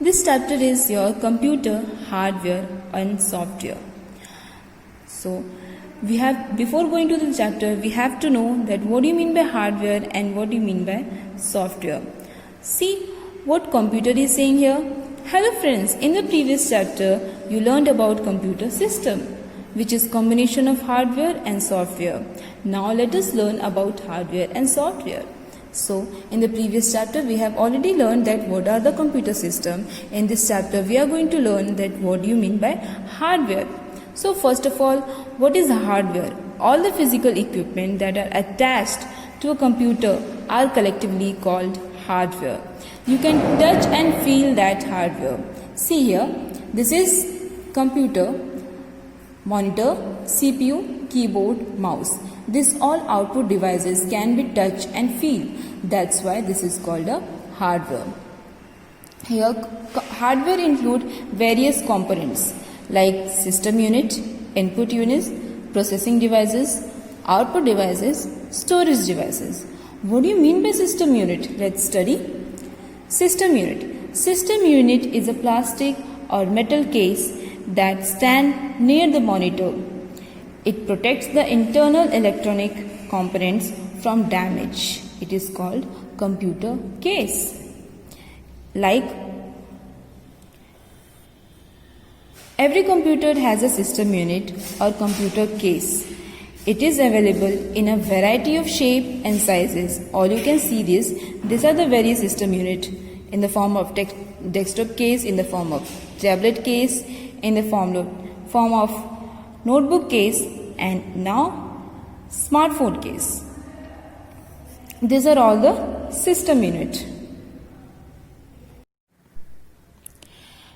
This chapter is your computer, hardware and software. So before going to the chapter, we have to know that what do you mean by hardware and what do you mean by software. See what computer is saying here. Hello friends, in the previous chapter you learned about computer system, which is combination of hardware and software. Now let us learn about hardware and software. So in the previous chapter we have already learned that what are the computer system. In this chapter we are going to learn that what do you mean by hardware. So first of all, what is hardware? All the physical equipment that are attached to a computer are collectively called hardware. You can touch and feel that hardware. See here, this is computer, monitor, CPU, keyboard, mouse. These all output devices can be touched and feel. That's why this is called a hardware. Here, hardware include various components like system unit, input units, processing devices, output devices, storage devices. What do you mean by system unit? Let's study. System unit. System unit is a plastic or metal case that stands near the monitor. It protects the internal electronic components from damage. It is called computer case. Like every computer has a system unit or computer case. It is available in a variety of shape and sizes. All you can see these are the various system unit in the form of desktop case, in the form of tablet case, in the form of notebook case, and now smartphone case. These are all the system unit.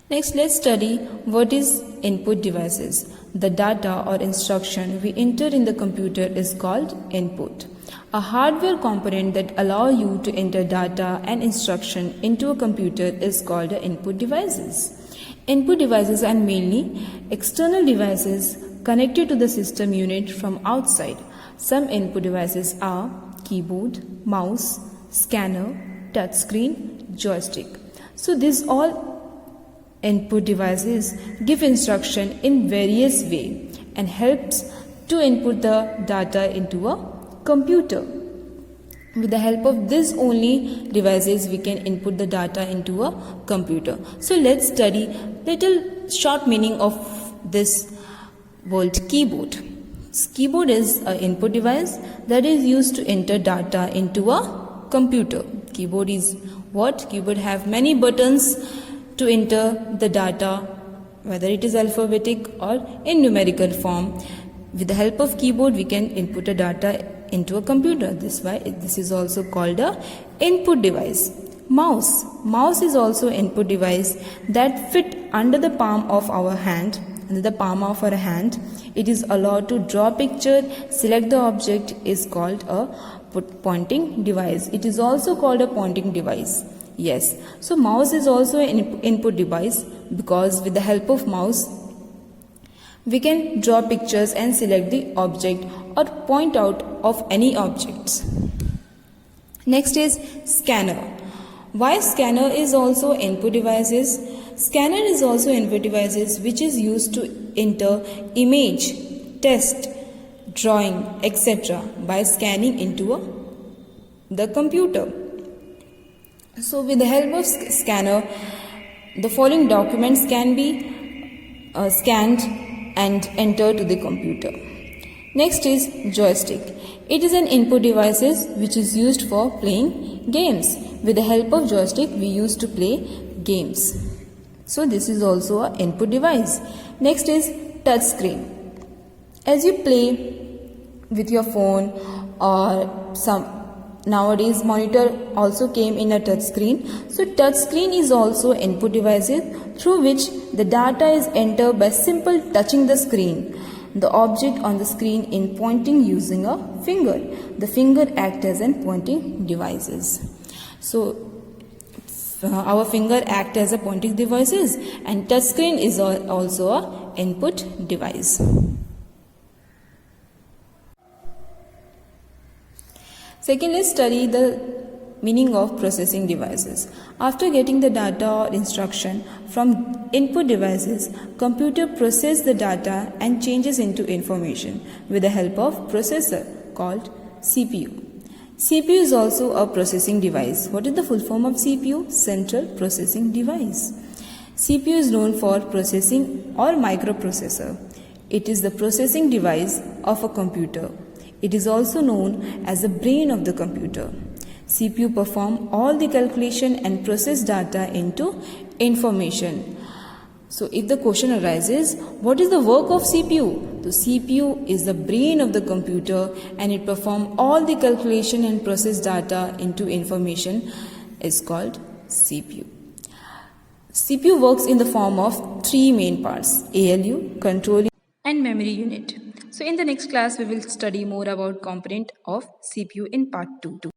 Next, let's study what is input devices. The data or instruction we enter in the computer is called input. A hardware component that allow you to enter data and instruction into a computer is called input devices. Input devices are mainly external devices connected to the system unit from outside. Some input devices are keyboard, mouse, scanner, touchscreen, joystick. So these all input devices give instruction in various way and helps to input the data into a computer. With the help of these only devices we can input the data into a computer. So let's study little short meaning of this word keyboard. Keyboard is an input device that is used to enter data into a computer. Keyboard is what? Keyboard have many buttons to enter the data, whether it is alphabetic or in numerical form. With the help of keyboard we can input the data into a computer. This is also called a input device. Mouse is also input device that fit under the palm of our hand. Under the palm of our hand, it is allowed to draw picture, select the object, is called a pointing device. It is also called a pointing device. Yes, so mouse is also an input device because with the help of mouse we can draw pictures and select the object or point out of any objects. Next is scanner. Why scanner is also input devices? Scanner is also input devices which is used to enter image, text, drawing, etc. by scanning into the computer. So with the help of scanner, the following documents can be scanned and entered to the computer. Next is joystick. It is an input device which is used for playing games. With the help of joystick we used to play games. So this is also an input device. Next is touch screen. As you play with your phone or nowadays monitor also came in a touch screen. So touch screen is also input devices through which the data is entered by simple touching the screen. The object on the screen in pointing using a finger. The finger acts as an pointing devices. So our finger act as a pointing devices and touch screen is also a input device. Second, let's study the Meaning of processing devices. After getting the data or instruction from input devices, computer processes the data and changes into information with the help of processor called CPU. CPU is also a processing device. What is the full form of CPU? Central Processing Device. CPU is known for processing or microprocessor. It is the processing device of a computer. It is also known as the brain of the computer. CPU perform all the calculation and process data into information. So if the question arises, what is the work of CPU? The CPU is the brain of the computer and it perform all the calculation and process data into information is called CPU. CPU works in the form of three main parts: ALU, control and memory unit. So in the next class we will study more about component of CPU in part 2.